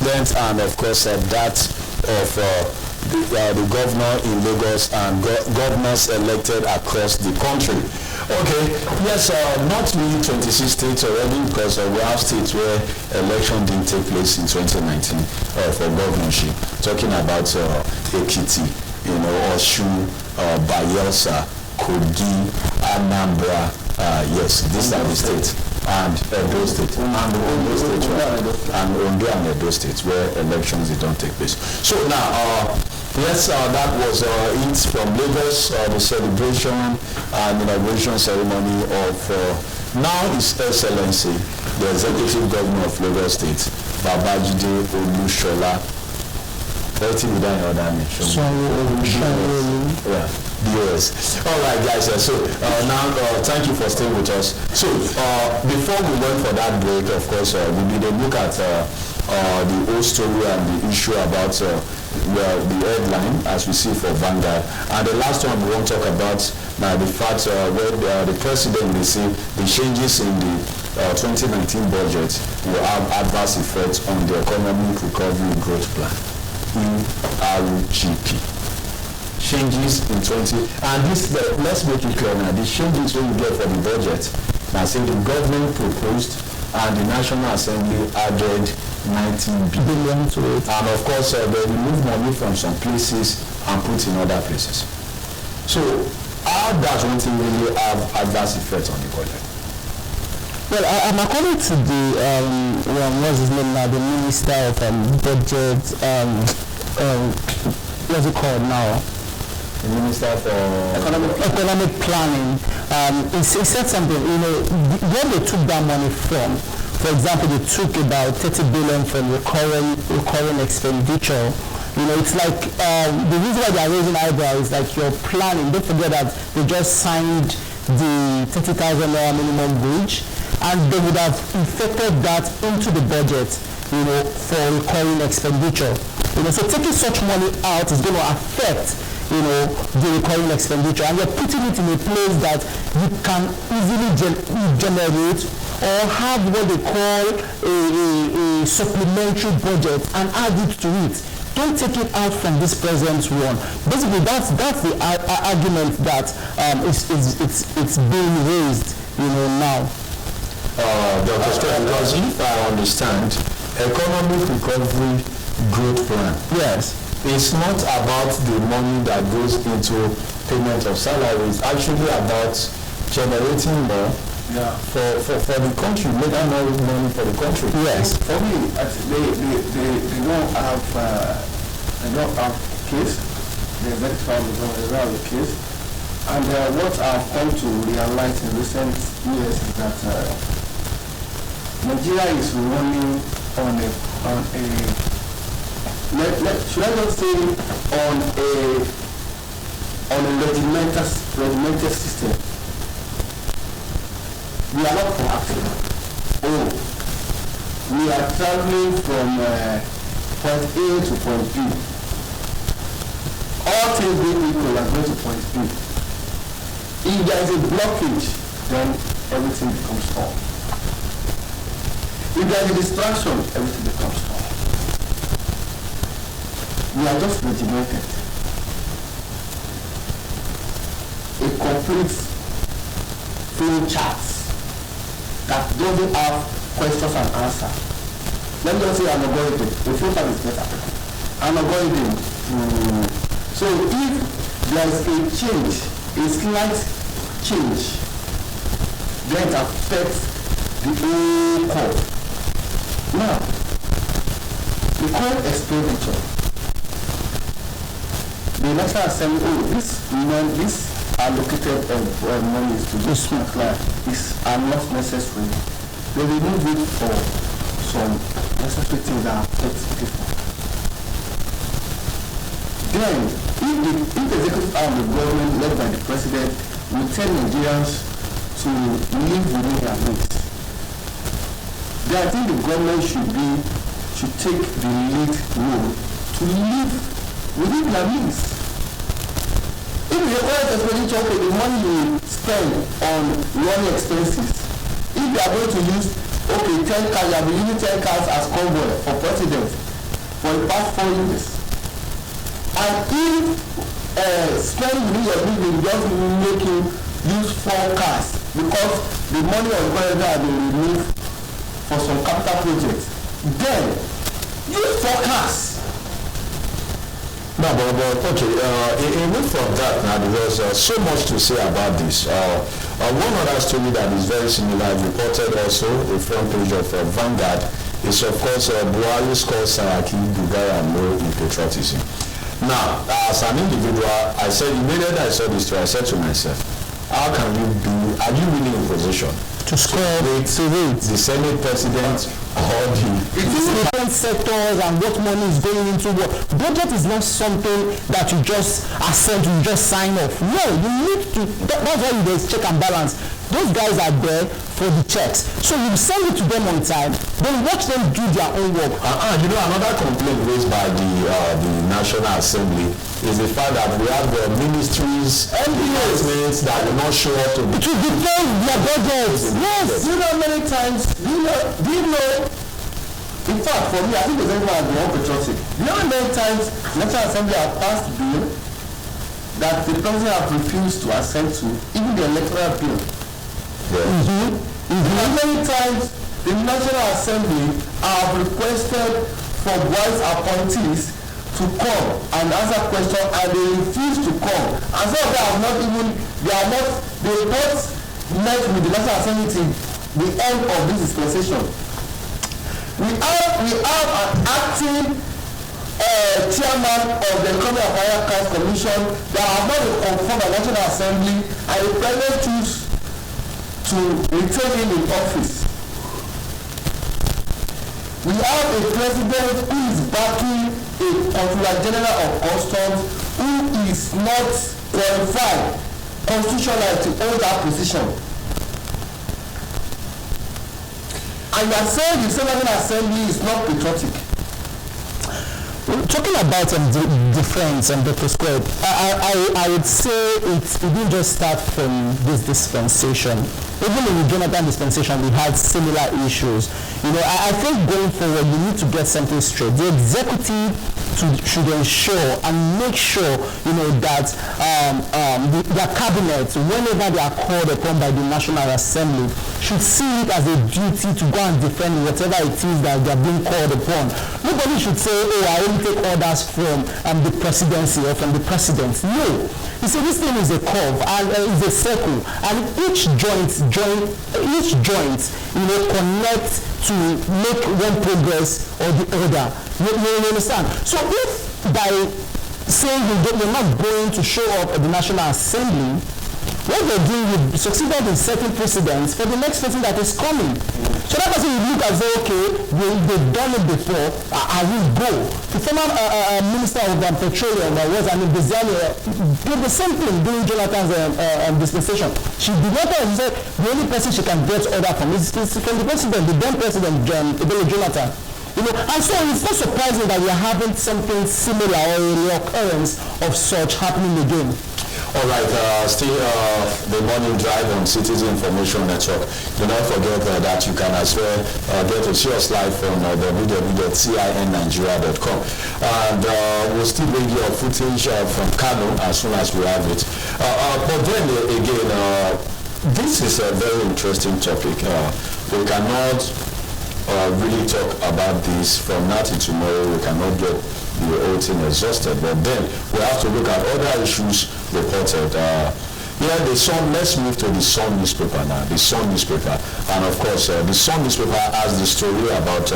president and of course that of the governor in Lagos and governors elected across the country. Okay, yes, not really 26 states already, because we have states where election didn't take place in 2019 for governorship. Talking about Ekiti, Osun, Bayelsa, Kogi, Anambra, yes, these are the states, and Edo State, and Ondo State, and Ondo and Edo States where elections don't take place. So now, yes, that was it from Lagos, the celebration and inauguration ceremony of now His Excellency, the Executive Governor of Lagos State, Babajide Olusola. Sanwo-Olu. Yeah. Yes. All right, guys. So now, thank you for staying with us. So before we went for that break, of course, we did a look at the whole story and the issue about the headline, as we see for Vanguard. And the last one we want to talk about now the fact where the president will see the changes in the 2019 budget will have adverse effects on the Economic Recovery Growth Plan, ERGP. Changes in 20, and this, let's make it clear now, the changes when you get for the budget, now say the government proposed and the National Assembly added 19 billion to it, and of course they remove money from some places and put in other places. So how does one thing really have adverse effects on the budget? Well, according to the what's his name now, the Minister of Budget, what's it called now? The Minister for Economic Planning. He said something, where they took that money from. For example, they took about 30 billion from recurring expenditure. It's like the reason why they are raising eyebrows is like you're planning. Don't forget that they just signed the 30,000 minimum wage, and they would have infected that into the budget, for recurring expenditure. So taking such money out is going to affect the recurring expenditure, and you're putting it in a place that you can easily generate or have what they call a supplementary budget and add it to it. Don't take it out from this present one. Basically, that's the argument that it's being raised, now. Because if I understand, Economic Recovery Growth Plan. Yes. It's not about the money that goes into payment of salaries. It's actually about generating more for the country, making more money for the country. Yes. For me, they don't have case. They're very proud of them. They don't have a case. And what I've come to realize in recent years is that Nigeria is running on a should I not say on a regimented system. We are not proactive. We are traveling from point A to point B. All things being equal are going to point B. If there is a blockage, then everything becomes off. If there is a distraction, everything becomes off. We are just regimented. A complete flow chart that doesn't have questions and answers. Let me just say an algorithm. The flow chart is better. An algorithm. So if there is a change, a slight change, then it affects the whole curve. Now, the current expenditure. The National Assembly, this allocated monies to this client are not necessary. They remove it for some necessary things that affect people. Then, if the executive arm of the government led by the president will tell Nigerians to live within their means, then I think the government should take the lead role to live within their means. If the current expenditure, okay, the money you spend on running expenses, if you are going to use, 10 cars, you are using 10 cars as convoy for president, for the past 4 years. And if spending your living just make you use 4 cars because the money of the has been removed for some capital projects, then use 4 cars. No, but okay, away from that now, there's so much to say about this. One other story that is very similar, reported also, the front page of Vanguard, is of course Buhari's calls Saraki, Bugara, and no in patriotism. Now, as an individual, I said, immediately I saw this story, I said to myself, how can you be, are you really in position to score the Senate President or the different sectors and what money is going into what? Budget is not something that you just assent, you just sign off. No, you need to, that's why there's check and balance. Those guys are there for the checks. So you send it to them on time, then watch them do their own work. You know, another complaint raised by the National Assembly is the fact that we have the ministries and departments that will not show up to defend their budgets. Yes. You know many times, do you know, in fact for me, I think the example has been unpatriotic. You know how many times National Assembly have passed bill that the president have refused to assent to, even the electoral bill. How many times the National Assembly have requested for vice appointees to come and answer questions and they refuse to come, and some of them have not even, they not met with the National Assembly till the end of this dispensation. We have an acting chairman of the Economic Affairs Council Commission that have not been confirmed by the National Assembly, and the president choose to retain him in office. We have a president who is backing a Controller General of Customs who is not qualified constitutionally to hold that position. And you are saying the National Assembly is not patriotic. Talking about defense and Dr. Square, I would say it didn't just start from this dispensation. Even in the Jonathan dispensation, we had similar issues. You know, I think going forward, you need to get something straight. The executive should ensure and make sure, you know, that their cabinet, whenever they are called upon by the National Assembly, should see it as a duty to go and defend whatever it is that they are being called upon. Nobody should say, oh, I only take orders from the presidency or from the president. No. You see, this thing is a curve and is a circle, and each joint, you know, connect to make one progress or the other. You understand? So if by saying you're not going to show up at the National Assembly, what they're doing will succeeded in setting precedents for the next person that is coming. So that person will look and say, okay, they've done it before, I will go. The former Minister of Petroleum was Bizania did the same thing during Jonathan's dispensation. She did not say the only person she can get order from is from the president, the then president, Jonathan. You know, and so it's not surprising that we are having something similar or a reoccurrence of such happening again. All right, still the morning drive on Citizen Information Network. Do not forget that you can as well get to see us live from www.cinnigeria.com. And we'll still bring you footage from Kano as soon as we have it. But then again, this is a very interesting topic. We cannot really talk about this from now to tomorrow. We cannot get the whole thing exhausted, but then we have to look at other issues reported. The Sun, let's move to the Sun newspaper now. The Sun newspaper, and of course the Sun newspaper has the story about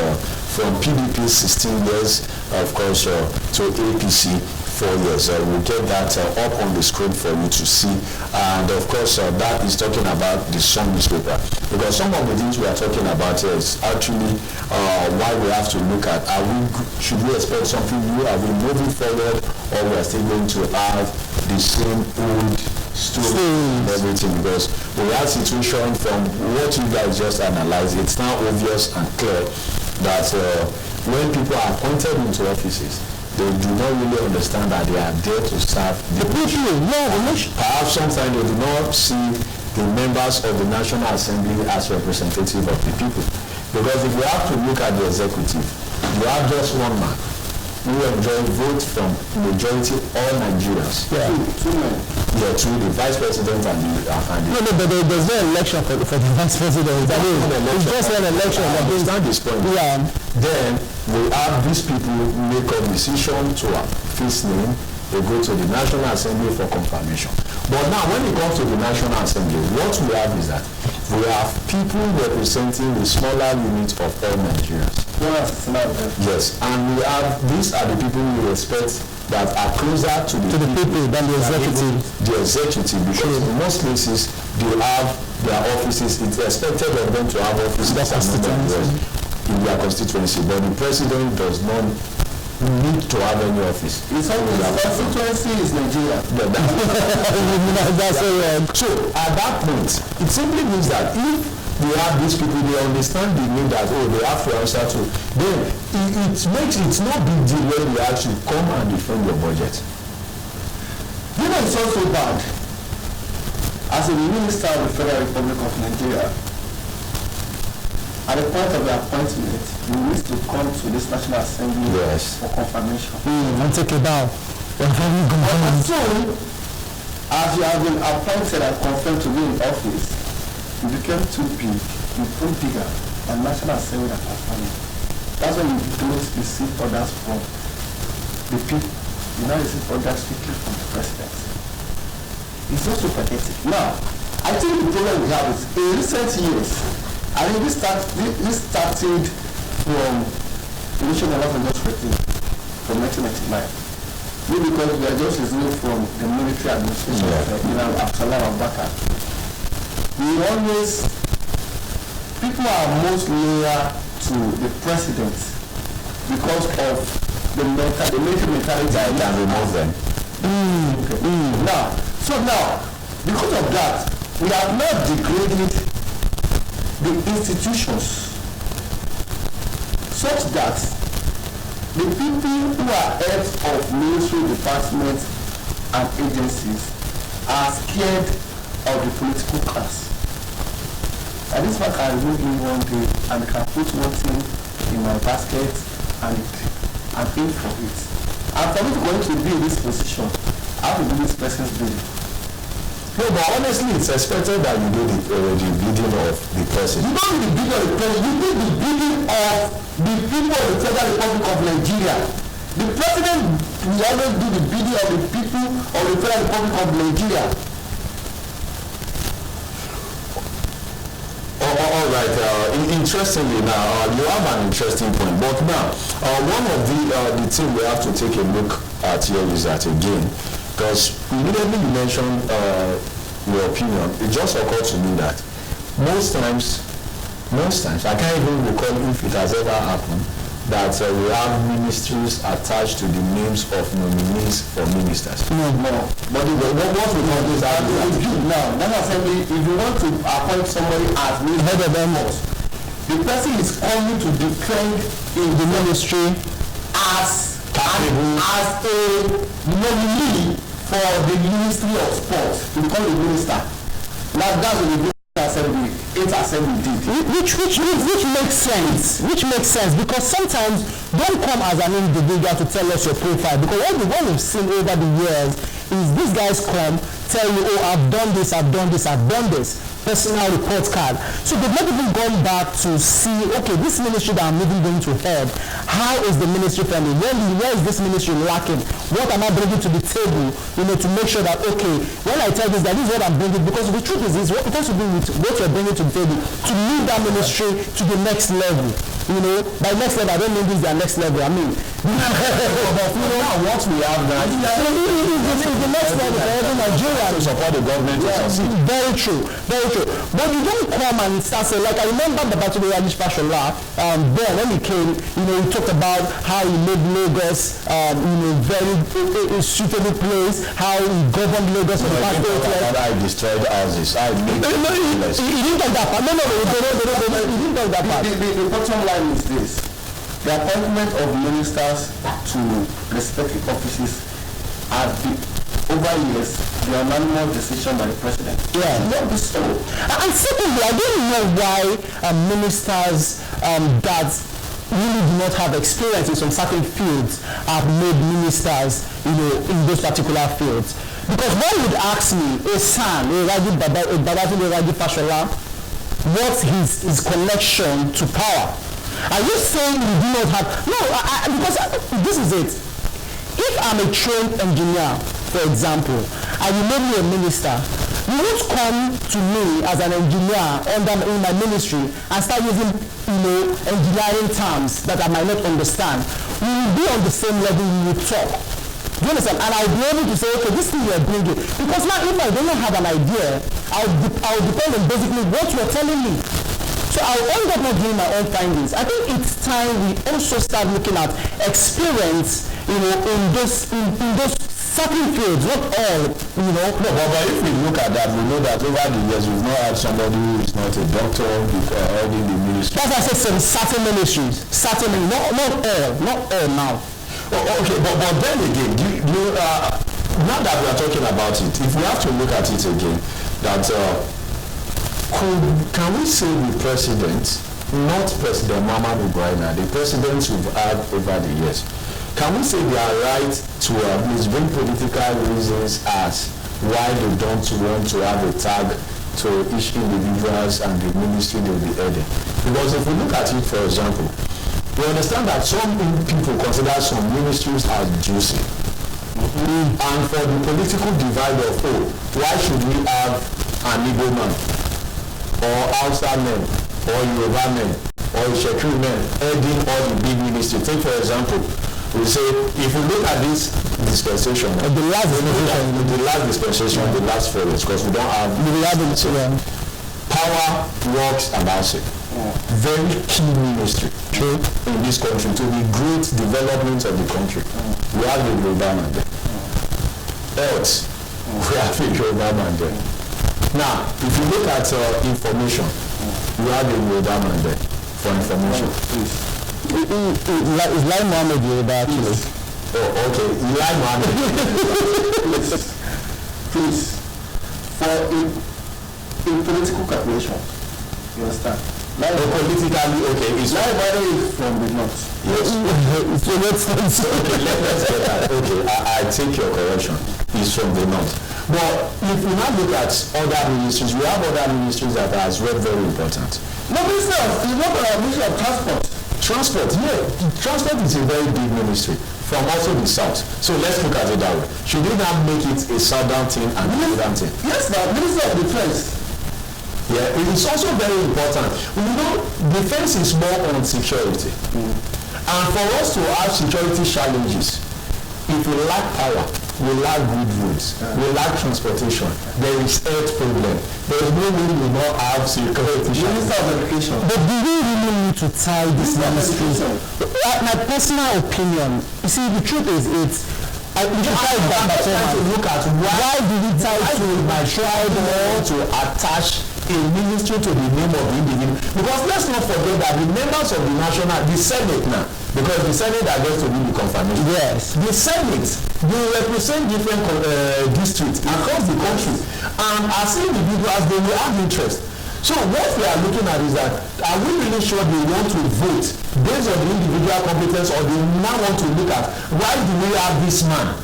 from PDP 16 years, of course, to APC 4 years. We'll get that up on the screen for you to see, and of course that is talking about the Sun newspaper, because some of the things we are talking about here is actually why we have to look at, should we expect something new, are we moving forward, or we are still going to have the same old story and everything, because we have situation from what you guys just analyzed. It's now obvious and clear that when people are appointed into offices, they do not really understand that they are there to serve the people. Perhaps sometimes they do not see the members of the National Assembly as representative of the people. Because if you have to look at the executive, you have just one man. who enjoy vote from majority all Nigerians. Yeah. Two men. Yeah, through the vice president and the candidate. No, but there's no election for the vice president. I mean, it's just an election. I understand this point. Yeah. Then we have these people make a decision to face name. They go to the National Assembly for confirmation. But now, when it comes to the National Assembly, what we have is that we have people representing the smaller unit of all Nigerians. Yes, and we have, these are the people we respect that are closer to the people than the executive. The executive, because in most places they have their offices. It's expected of them to have offices in their constituency, but the president does not need to have any office. It's always constituency is Nigeria. That's so at that point, it simply means that if they have these people, they understand the need that they have to answer to, then it's no big deal when they actually come and defend your budget. You know, it's also bad as a minister of the Federal Republic of Nigeria. At the point of the appointment, you need to come to this National Assembly for confirmation. And take a bow. As soon as you have been appointed and confirmed to be in office, you became too big, you become bigger, and National Assembly are confirming. That's when you don't receive orders from the people. You now receive orders strictly from the president. It's also pathetic. Now, I think the problem we have is in recent years, I think this started from the Nation of Industrial from 1999. Maybe because we are just listening from the military administration of Absalom Abubakar. People are most loyal to the president because of the military mentality that can remove them. Now, because of that, we have not degraded the institutions such that the people who are heads of military departments and agencies are scared of the political class. And this man can remove me one day and can put one thing in my basket and aim for it. And for me to go to be in this position, I have to do this person's bidding. No, but honestly, it's expected that you do the bidding of the president. You don't do the bidding of the president, you do the bidding of the people of the Federal Republic of Nigeria. The president will always do the bidding of the people of the Federal Republic of Nigeria. All right. Interestingly, now you have an interesting point. But now, one of the things we have to take a look at here is that again, because immediately you mentioned your opinion, it just occurred to me that most times, I can't even recall if it has ever happened, that we have ministries attached to the names of nominees for ministers. No. But what we call this now, that assembly, if you want to appoint somebody as head of them, the person is coming to declare in the ministry as a nominee for the Ministry of Sports to become a minister. Now that's what the assembly, 8th assembly did. Which makes sense. Which makes sense because sometimes don't come as an individual to tell us your profile, because what we've seen over the years is these guys come, tell you, oh, I've done this, personal report card. So they've not even gone back to see, okay, this ministry that I'm even going to head, how is the ministry friendly? Where is this ministry lacking? What am I bringing to the table, to make sure that, okay, when I tell this, that this is what I'm bringing, because the truth is this, what it has to do with what you're bringing to the table, to move that ministry to the next level. By next level, I don't mean this is their next level, I mean, what we have now is the next level for every Nigerian to support the government to succeed. Very true. But you don't come and start saying, like I remember the Battle of Yadish Fashola, then when he came, he talked about how he made Lagos, very suitable place, how he governed Lagos for the past 8 years. I destroyed houses. He didn't talk that part. No, he didn't talk that part. The bottom line is this. The appointment of ministers to respective offices has been, over years, the unanimous decision by the president. Yeah. Not be so. And secondly, I don't know why ministers that really do not have experience in some certain fields have made ministers, in those particular fields. Because one would ask me, a son, a Raji Fashola, what's his connection to power? Are you saying we do not have? No, because this is it. If I'm a trained engineer, for example, and you made me a minister, you won't come to me as an engineer in my ministry and start using, engineering terms that I might not understand. We will be on the same level, we will talk. Do you understand? And I'll be able to say, okay, this thing you're bringing. Because now, if I don't have an idea, I'll depend on basically what you're telling me. So I'll end up not doing my own findings. I think it's time we also start looking at experience, in those certain fields, not all, No, but if we look at that, we know that over the years we've not had somebody who is not a doctor heading the ministry. That's why I said some certain ministries, not all now. Okay, but then again, now that we are talking about it, if we have to look at it again, that can we say the president, not President Muhammadu Buhari, the presidents we've had over the years, can we say they are right to bring political reasons as why they don't want to have a tag to each individuals and the ministry they will be heading? Because if we look at it, for example, we understand that some people consider some ministries as juicy. And for the political divide of, why should we have an Igbo man, or Hausa men, or Yoruba men, or Shekiri men heading all the big ministries? Take for example, we say, if you look at this dispensation, the last dispensation, the last 4 years, because we don't have power, works, and housing. Very key ministry in this country to the great development of the country. We have the Yoruba man there. Health, we have the Yoruba man there. Now, if you look at information, we have the Yoruba man there for information. Is Lai Mohammed Yoruba actually? Oh, okay. Lai Mohammed. Please. For in political calculation, you understand? Politically, okay. Lai Mohammed is from the north. Yes. So okay, let's get that. Okay, I take your correction. He's from the north. But if we now look at other ministries, we have other ministries that are as well very important. No, Ministry of Transport. Transport, yeah. Transport is a very big ministry from also the south. So let's look at it that way. Should we now make it a southern thing and a northern thing? Yes, but Ministry of Defense. Yeah, it is also very important. Defense is more on security. And for us to have security challenges, if we lack power, we lack good roads, we lack transportation, there is health problem. There is no way we will not have security challenges. But do we really need to tie this ministries? My personal opinion, you see, the truth is we should try to look at why do we tie to my tribe or to attach a ministry to the name of the individual? Because let's not forget that the members of the Senate now, because the Senate are going to be the confirmation. Yes. The Senate, they represent different districts across the country, and as individuals, they will have interest. So what we are looking at is that, are we really sure they want to vote based on the individual competence, or they now want to look at why do we have this man?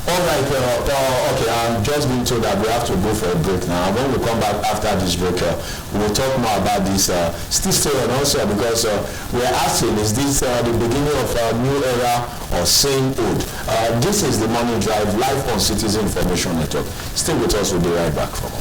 All right, okay, I'm just being told that we have to go for a break now. When we come back after this break, we'll talk more about this still and also because we're asking, is this the beginning of a new era or same old? This is the Morning Drive live on Citizen Information Network. Stay with us, we'll be right back for more.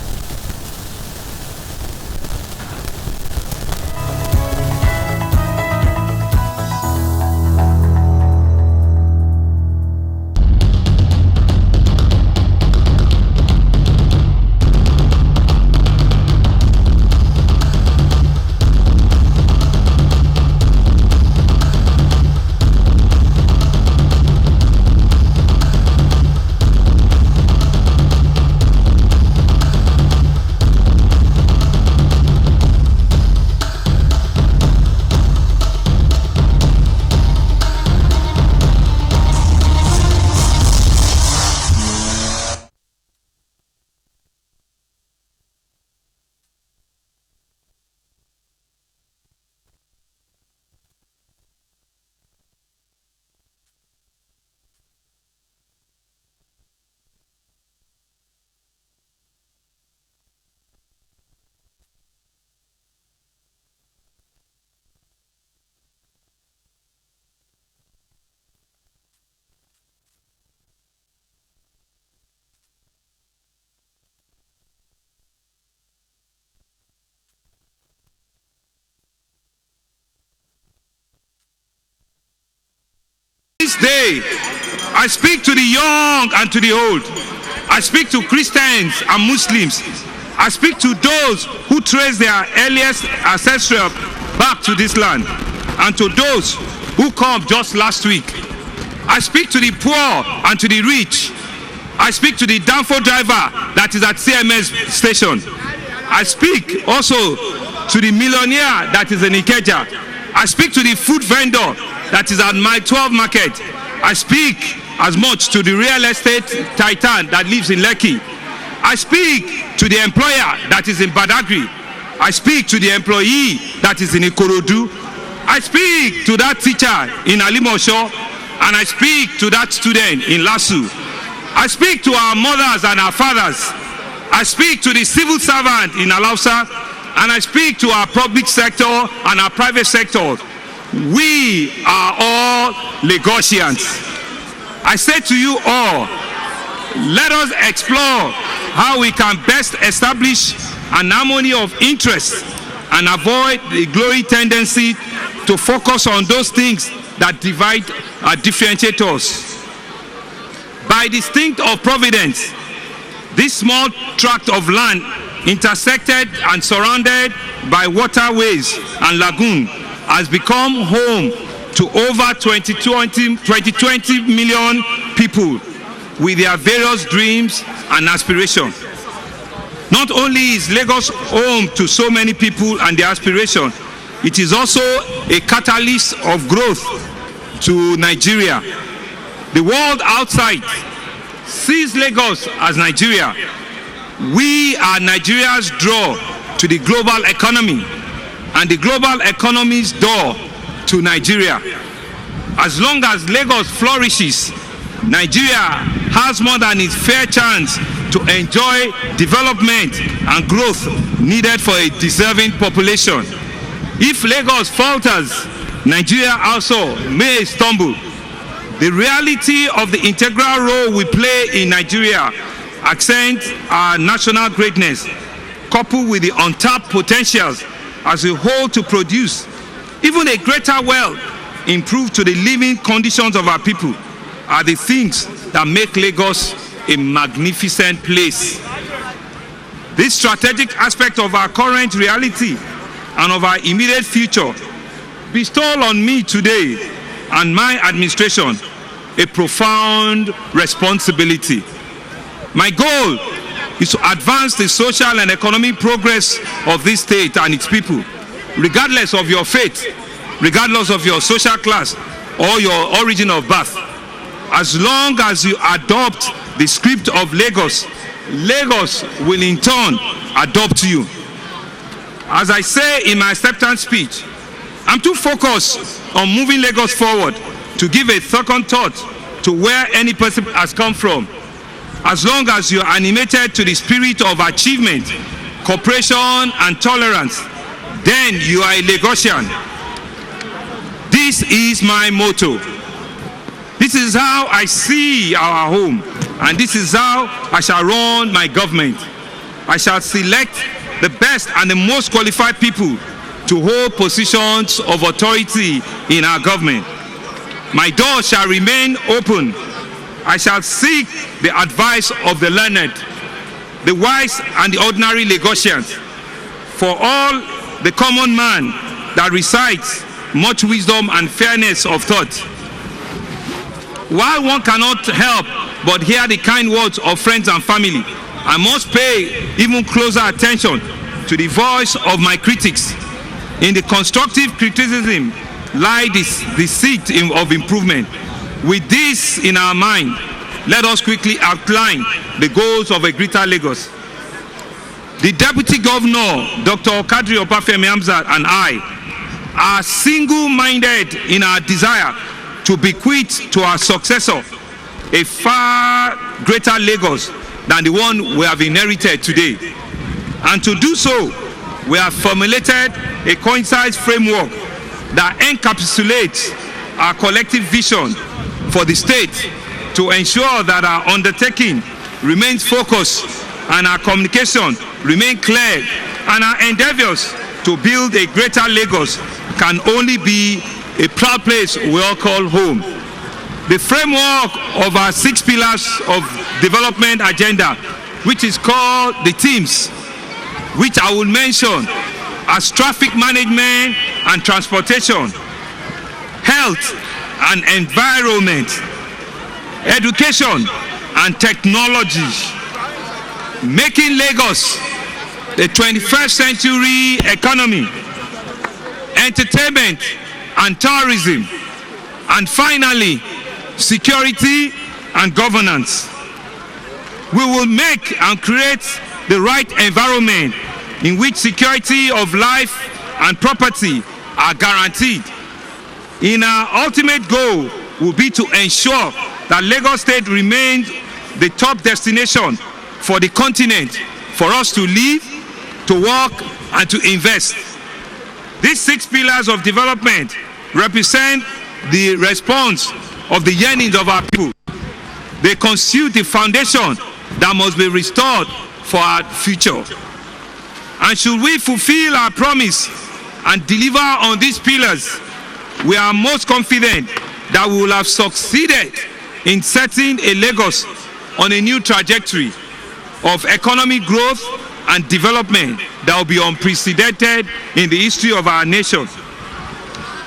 this day, I speak to the young and to the old. I speak to Christians and Muslims. I speak to those who trace their earliest ancestral back to this land, and to those who come just last week. I speak to the poor and to the rich. I speak to the Danfo driver that is at CMS station. I speak also to the millionaire that is in Ikeja. I speak to the food vendor that is at my 12 market. I speak as much to the real estate titan that lives in Lekki. I speak to the employer that is in Badagry. I speak to the employee that is in Ikorodu. I speak to that teacher in Alimosho, and I speak to that student in Lasu. I speak to our mothers and our fathers. I speak to the civil servant in Alausa, and I speak to our public sector and our private sector. We are all Lagosians. I say to you all, let us explore how we can best establish an harmony of interest and avoid the glory tendency to focus on those things that divide and differentiate us. By distinct of providence, this small tract of land intersected and surrounded by waterways and lagoon has become home to over 20 million people with their various dreams and aspirations. Not only is Lagos home to so many people and their aspirations, it is also a catalyst of growth to Nigeria. The world outside sees Lagos as Nigeria. We are Nigeria's door to the global economy and the global economy's door to Nigeria. As long as Lagos flourishes, Nigeria has more than its fair chance to enjoy development and growth needed for a deserving population. If Lagos falters, Nigeria also may stumble. The reality of the integral role we play in Nigeria accents our national greatness, coupled with the untapped potentials as a whole to produce even a greater wealth, improve to the living conditions of our people, are the things that make Lagos a magnificent place. This strategic aspect of our current reality and of our immediate future bestow on me today and my administration a profound responsibility. My goal is to advance the social and economic progress of this state and its people, regardless of your faith, regardless of your social class or your origin of birth. As long as you adopt the script of Lagos, Lagos will in turn adopt you. As I say in my acceptance speech, I'm too focused on moving Lagos forward to give a second thought to where any person has come from. As long as you're animated to the spirit of achievement, cooperation, and tolerance, then you are a Lagosian. This is my motto. This is how I see our home, and this is how I shall run my government. I shall select the best and the most qualified people to hold positions of authority in our government. My door shall remain open. I shall seek the advice of the learned, the wise, and the ordinary Lagosians. For all the common man that recites much wisdom and fairness of thought. While one cannot help but hear the kind words of friends and family, I must pay even closer attention to the voice of my critics. In the constructive criticism lie the seed of improvement. With this in our mind, let us quickly outline the goals of a greater Lagos. The Deputy Governor, Dr. Kadri Opafemi Hamzat, and I are single-minded in our desire to bequeath to our successor a far greater Lagos than the one we have inherited today. And to do so, we have formulated a concise framework that encapsulates our collective vision for the state to ensure that our undertaking remains focused and our communication remain clear, and our endeavors to build a greater Lagos can only be a proud place we all call home. the framework of our 6 pillars of development agenda, which is called the themes, which I will mention as traffic management and transportation, health and environment, education and technology, making Lagos the 21st century economy, entertainment and tourism, and finally, security and governance. We will make and create the right environment in which security of life and property are guaranteed. Our ultimate goal will be to ensure that Lagos State remains the top destination for the continent for us to live, to work, and to invest. These 6 pillars of development represent the response of the yearnings of our people. They constitute the foundation that must be restored for our future. And should we fulfill our promise and deliver on these pillars, we are most confident that we will have succeeded in setting a Lagos on a new trajectory of economic growth and development that will be unprecedented in the history of our nation.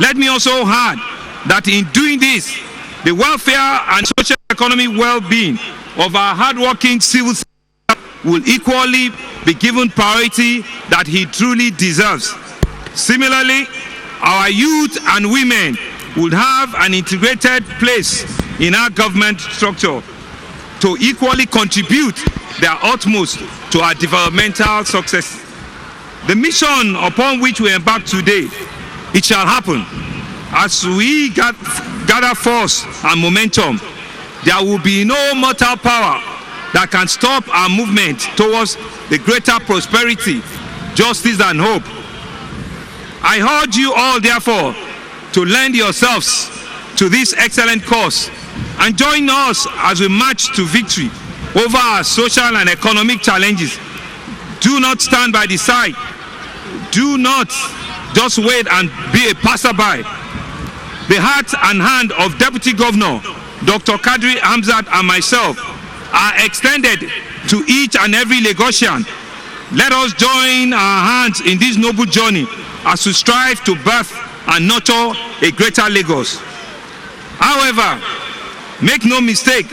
Let me also add that in doing this, the welfare and social economic well-being of our hardworking civil servant will equally be given priority that he truly deserves. Similarly, our youth and women would have an integrated place in our government structure to equally contribute their utmost to our developmental success. The mission upon which we embark today, it shall happen. As we gather force and momentum, there will be no mortal power that can stop our movement towards the greater prosperity, justice, and hope. I urge you all, therefore, to lend yourselves to this excellent cause and join us as we march to victory over our social and economic challenges. Do not stand by the side. Do not just wait and be a passerby. The heart and hand of Deputy Governor Dr. Kadri Hamzat and myself are extended to each and every Lagosian. Let us join our hands in this noble journey as we strive to birth and nurture a greater Lagos. However, make no mistake,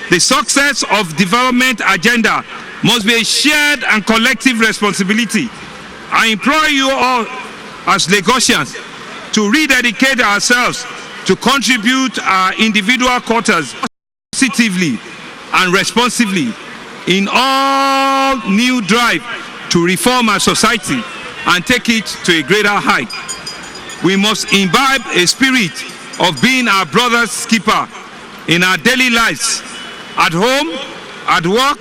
the success of development agenda must be a shared and collective responsibility. I implore you all as Lagosians to rededicate ourselves to contribute our individual quotas positively and responsively in all new drive to reform our society and take it to a greater height. We must imbibe a spirit of being our brother's keeper in our daily lives, at home, at work,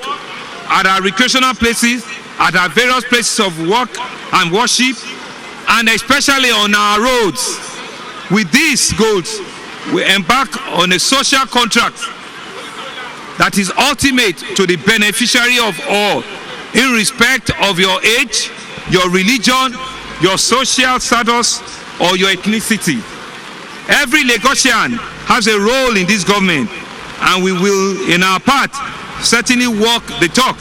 at our recreational places, at our various places of work and worship, and especially on our roads. With these goals, we embark on a social contract that is ultimate to the beneficiary of all, in respect of your age, your religion, your social status, or your ethnicity. Every Lagosian has a role in this government, and we will, in our part, certainly walk the talk,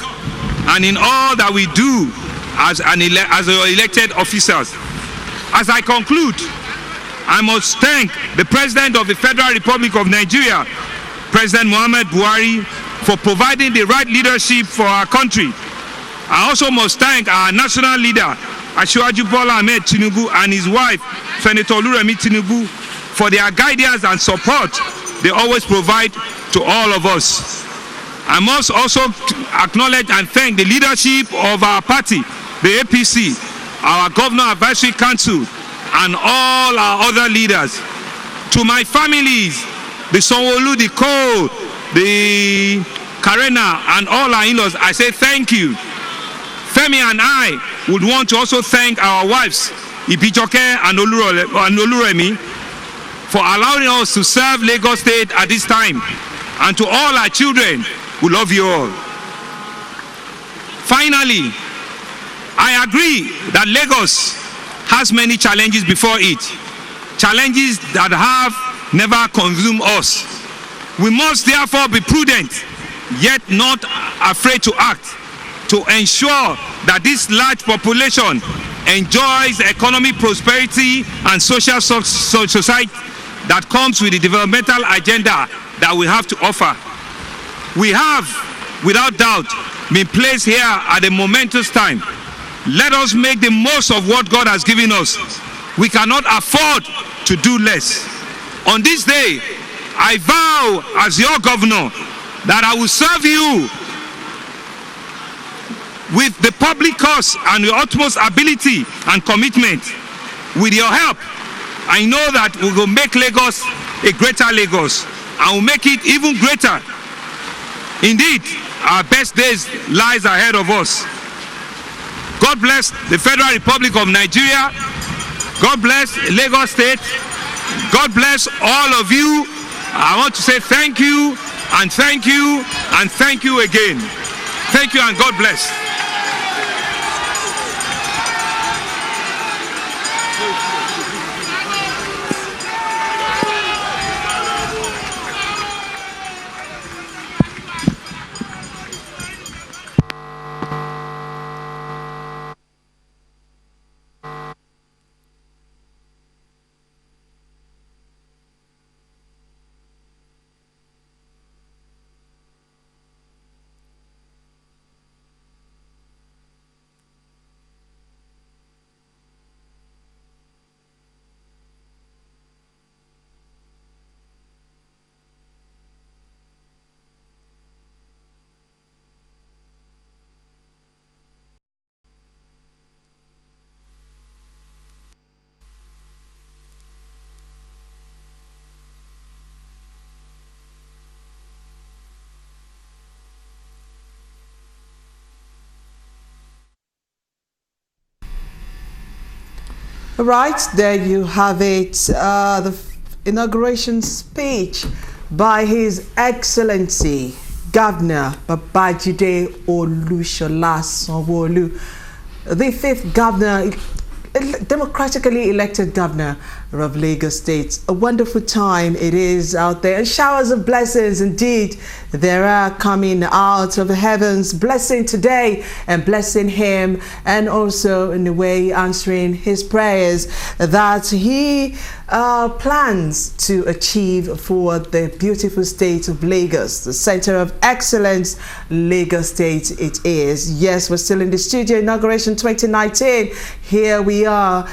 and in all that we do as our elected officers. As I conclude, I must thank the President of the Federal Republic of Nigeria, President Muhammad Buhari, for providing the right leadership for our country. I also must thank our national leader, Asiwaju Bola Ahmed Tinubu, and his wife, Senator Oluremi Tinubu, for their guidance and support they always provide to all of us. I must also acknowledge and thank the leadership of our party, the APC, our Governor Advisory Council, and all our other leaders. To my families, the Sanwo-Olu, the Cole, the Karena, and all our in-laws, I say thank you. Femi and I would want to also thank our wives, Ibijoke and Oluremi, for allowing us to serve Lagos State at this time, and to all our children, we love you all. Finally, I agree that Lagos has many challenges before it, challenges that have never consumed us. We must therefore be prudent, yet not afraid to act, to ensure that this large population enjoys economic prosperity and social society that comes with the developmental agenda that we have to offer. We have, without doubt, been placed here at a momentous time. Let us make the most of what God has given us. We cannot afford to do less. On this day, I vow as your governor that I will serve you with the public cause and the utmost ability and commitment. With your help, I know that we will make Lagos a greater Lagos, and will make it even greater. Indeed, our best days lies ahead of us. God bless the Federal Republic of Nigeria. God bless Lagos State. God bless all of you. I want to say thank you, and thank you, and thank you again. Thank you, and God bless. Right, there you have it, the inauguration speech by His Excellency Governor Babajide Olushola Sanwo-Olu, the fifth governor, democratically elected governor of Lagos State. A wonderful time it is out there, and showers of blessings indeed there are coming out of the heavens, blessing today and blessing him, and also in a way answering his prayers that he plans to achieve for the beautiful state of Lagos, the center of excellence. Lagos State it is. Yes, we're still in the studio, inauguration 2019. Here we are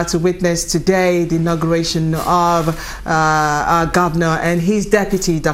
to witness today the inauguration of our governor and his deputy, Dr.